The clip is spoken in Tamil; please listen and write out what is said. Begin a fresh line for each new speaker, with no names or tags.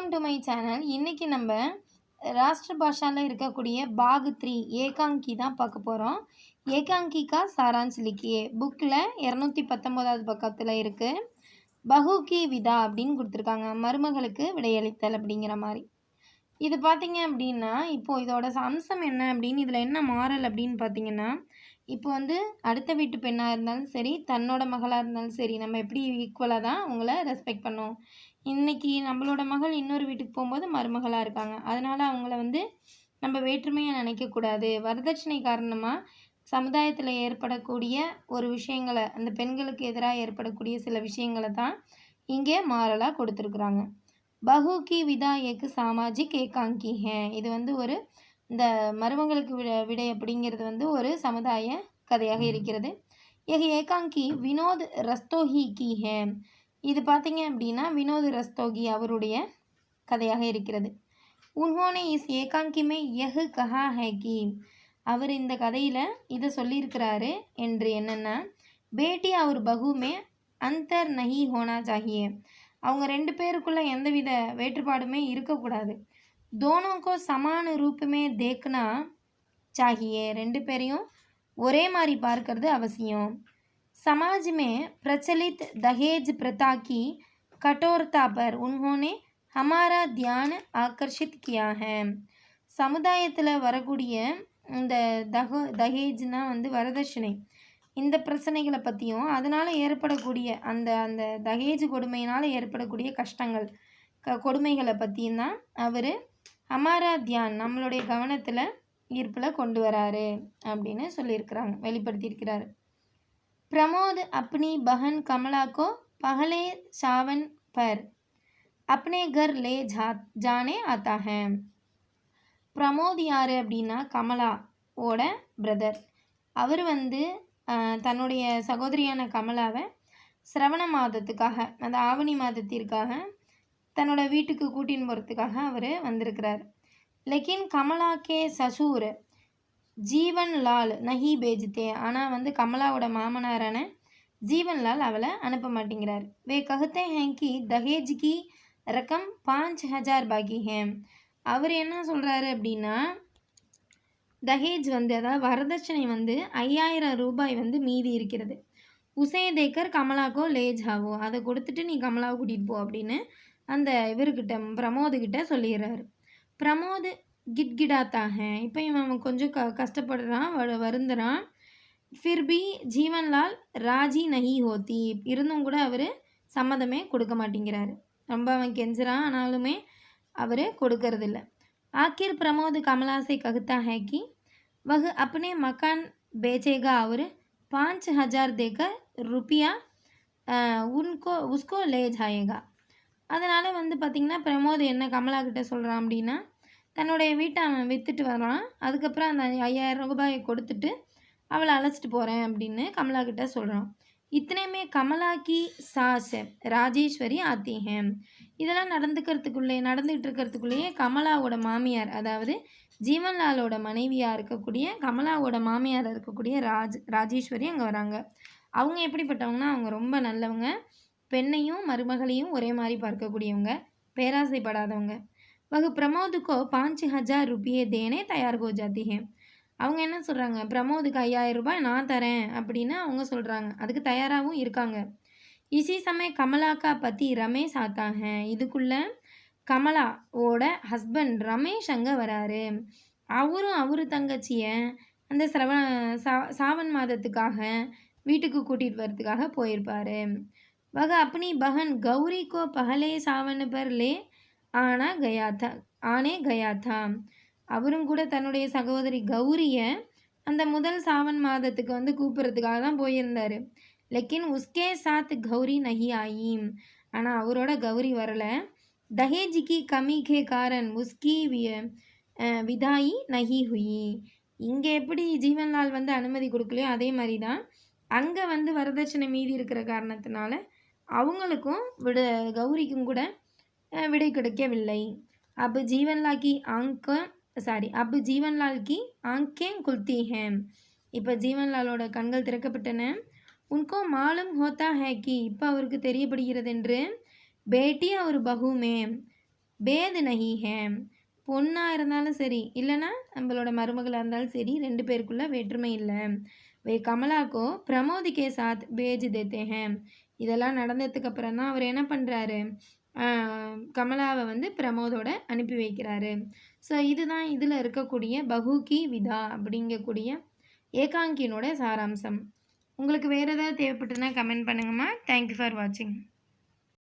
Welcome to my channel. இன்றைக்கி நம்ம ராஷ்டிர பாஷாவில் இருக்கக்கூடிய பாக் 3 ஏகாங்கி தான் பார்க்க போகிறோம். ஏகாங்கி கா சாராंश लिखिए புக்கில் 219வது பக்கத்தில் இருக்குது. பஹு கி விதா அப்படின்னு கொடுத்துருக்காங்க. மருமகளுக்கு விடையளித்தல் அப்படிங்கிற மாதிரி. இது பார்த்தீங்க அப்படின்னா இப்போது இதோட அம்சம் என்ன அப்படின்னு இதில் என்ன மாறல் அப்படின்னு பார்த்தீங்கன்னா, இப்போ வந்து அடுத்த வீட்டு பெண்ணாக இருந்தாலும் சரி, தன்னோட மகளாக இருந்தாலும் சரி, நம்ம எப்படி ஈக்குவலாக தான் அவங்கள ரெஸ்பெக்ட் பண்ணுவோம். இன்றைக்கி நம்மளோட மகள் இன்னொரு வீட்டுக்கு போகும்போது மருமகளாக இருக்காங்க. அதனால் அவங்கள வந்து நம்ம வேற்றுமையாக நினைக்கக்கூடாது. வரதட்சணை காரணமாக சமுதாயத்தில் ஏற்படக்கூடிய ஒரு விஷயங்களை, அந்த பெண்களுக்கு எதிராக ஏற்படக்கூடிய சில விஷயங்களை தான் இங்கே மாறலாக கொடுத்துருக்குறாங்க. பஹு கி விதா ஏக்கு சாமாஜிக் ஏகாங்கி ஹே. இது வந்து ஒரு இந்த மருமகளுக்கு விடை அப்படிங்கிறது வந்து ஒரு சமுதாய கதையாக இருக்கிறது. ஏகாங்கி வினோத் ரஸ்தோஹி கி ஹே. இது பார்த்தீங்க அப்படின்னா வினோத் ரஸ்தோகி அவருடைய கதையாக இருக்கிறது. உன்ஹோனே இஸ் ஏகாங்கிமே யஹ் கஹா ஹே கி. அவர் இந்த கதையில் இதை சொல்லியிருக்கிறாரு என்று என்னென்னா, பேட்டி அவர் பகுமே அந்தர் நஹி ஹோனா சாஹியே. அவங்க ரெண்டு பேருக்குள்ளே எந்தவித வேறுபாடுமே இருக்கக்கூடாது. दोनों को समान रूप में देखना चाहिए. ரெண்டு பேரையும் ஒரே மாதிரி பார்க்கறது அவசியம். समाज में प्रचलित दहेज प्रथा की कठोरता पर उन्होंने हमारा ध्यान आकर्षित किया है. சமுதாயத்தில் வரக்கூடிய இந்த தஹேஜ்னா வந்து வரதட்சணை, இந்த பிரச்சனைகளை பற்றியும் அதனால் ஏற்படக்கூடிய அந்த அந்த தஹேஜ் கொடுமையினால் ஏற்படக்கூடிய கஷ்டங்கள் கொடுமைகளை பற்றியும் தான் அவர் ஹமாரா தியான் நம்மளுடைய கவனத்தில் ஈர்ப்பில் கொண்டு வராரு அப்படின்னு சொல்லியிருக்கிறாங்க, வெளிப்படுத்தியிருக்கிறாரு. प्रमोद अपनी बहन कमला को पहले सावन पर अपने घर ले जाने आता है. பிரமோத் யார் அப்படின்னா கமலாவோட பிரதர். அவர் வந்து தன்னுடைய சகோதரியான கமலாவை சிரவண மாதத்துக்காக, அந்த ஆவணி மாதத்திற்காக தன்னோட வீட்டுக்கு கூட்டின்னு போகிறதுக்காக அவர் வந்திருக்கிறார். Legging Kamala K Saussure Jivanlal நஹி பேஜ்தே. ஆனால் வந்து கமலாவோட மாமனாரான ஜீவன்லால் அவளை அனுப்ப மாட்டேங்கிறார். வே கஹத்தே ஹேன் கி தஹேஜ் கி ரகம் 5000 பாக்கி ஹே. அவர் என்ன சொல்கிறாரு அப்படின்னா, தஹேஜ் வந்து அதாவது வரதட்சணை வந்து 5000 ரூபாய் வந்து மீதி இருக்கிறது. உசே தேக்கர் கமலாக்கோ லே ஜாவோ. அதை கொடுத்துட்டு நீ கமலாவை கூட்டிகிட்டு போ அப்படின்னு அந்த இவர்கிட்ட பிரமோதுகிட்ட சொல்லிடுறாரு. பிரமோத் கிட்கிடாத்தா ஹே. இப்போ இவன் கொஞ்சம் கஷ்டப்படுறான், வருந்துறான். ஃபிர்பி ஜீவன்லால் ராஜி நஹி ஹோத்தி. இருந்தும் கூட அவர் சம்மதமே கொடுக்க மாட்டேங்கிறாரு. ரொம்ப அவன் கெஞ்சுறான், ஆனாலுமே அவர் கொடுக்கறதில்ல. ஆக்கிர் பிரமோத் கமலா से कहता है कि वह अपने मकान बेचेगा और 5000 देकर रुपया उसको ले जाएगा. அதனால் வந்து பார்த்திங்கன்னா பிரமோத் என்ன கமலா கிட்ட சொல்கிறான் அப்படின்னா, தன்னுடைய வீட்டை அவன் விற்றுட்டு வரான், அதுக்கப்புறம் அந்த 5000 ரூபாயை கொடுத்துட்டு அவளை அழைச்சிட்டு போகிறேன் அப்படின்னு கமலா கிட்ட சொல்கிறான். இத்தனையுமே கமலா கி சாஸ் ராஜேஸ்வரி ஆத்தி ஹே. இதெல்லாம் நடந்துகிட்டு இருக்கிறதுக்குள்ளேயே கமலாவோட மாமியார், அதாவது ஜீவன்லாலோட மனைவியாக இருக்கக்கூடிய கமலாவோட மாமியார் இருக்கக்கூடிய ராஜேஸ்வரி அங்கே வராங்க. அவங்க எப்படிப்பட்டவங்கன்னா, அவங்க ரொம்ப நல்லவங்க, பெண்ணையும் மருமகளையும் ஒரே மாதிரி பார்க்கக்கூடியவங்க, பேராசைப்படாதவங்க. வகு பிரமோதுக்கோ 5000 ரூபாயே தேனே தயார் ஹோ ஜாத்தி ஹே. அவங்க என்ன சொல்கிறாங்க, பிரமோதுக்கு 5000 ரூபாய் நான் தரேன் அப்படின்னு அவங்க சொல்கிறாங்க, அதுக்கு தயாராகவும் இருக்காங்க. இசி சமய கமலாக்கா பற்றி ரமேஷ் ஆத்தா ஹே. இதுக்குள்ளே கமலாவோட ஹஸ்பண்ட் ரமேஷ் அங்கே வராரு. அவரு தங்கச்சியை அந்த சாவன் மாதத்துக்காக வீட்டுக்கு கூட்டிகிட்டு வர்றதுக்காக போயிருப்பார். वह अपनी बहन गौरी को पहले सावन पर ले आने गया था. அவரும் கூட தன்னுடைய சகோதரி கௌரியை அந்த முதல் சாவன் மாதத்துக்கு வந்து கூப்பிட்றதுக்காக தான் போயிருந்தார். லெக்கின் உஸ்கே சாத் கௌரி நஹி ஆயி. ஆனால் அவரோட கௌரி வரலை. தஹேஜிக்கு கமி கே காரன் உஸ்கி விதாயி நஹி ஹுயி. இங்கே எப்படி ஜீவன்லால் வந்து அனுமதி கொடுக்கலையோ அதே மாதிரி தான் அங்கே வந்து வரதட்சணை மீதி இருக்கிற காரணத்தினால அவங்களுக்கும் கௌரிக்கும் கூட விடை கிடைக்கவில்லை. अब जीवनलाल की आंखें खुलती हैं. இப்போ ஜீவன்லாலோட கண்கள் திறக்கப்பட்டன. उनको मालूम होता है कि இப்போ அவருக்கு தெரியப்படுகிறது என்று பேட்டி और बहू में பேத் நஹி ஹே. பொண்ணா இருந்தாலும் சரி, இல்லன்னா நம்மளோட மருமகளா இருந்தாலும் சரி 2 பேருக்குள்ள வேற்றுமை இல்ல. வே கமலா கோ பிரமோத் கே சாத் பேஜ் தேத்தே ஹே. இதெல்லாம் நடந்ததுக்கு அப்புறம் தான் அவர் என்ன பண்றாரு, அ கமலாவ வந்து பிரமோதோட அனுப்பி வைக்கிறாரு. ஸோ இதுதான் இதில இருக்கக்கூடிய பஹு கி விதா அப்படிங்கக்கூடிய ஏகாங்கியினோட சாராம்சம். உங்களுக்கு வேற ஏதாவது தேவைப்பட்டதுன்னா கமெண்ட் பண்ணுங்கம்மா. தேங்க் யூ ஃபார் வாட்சிங்.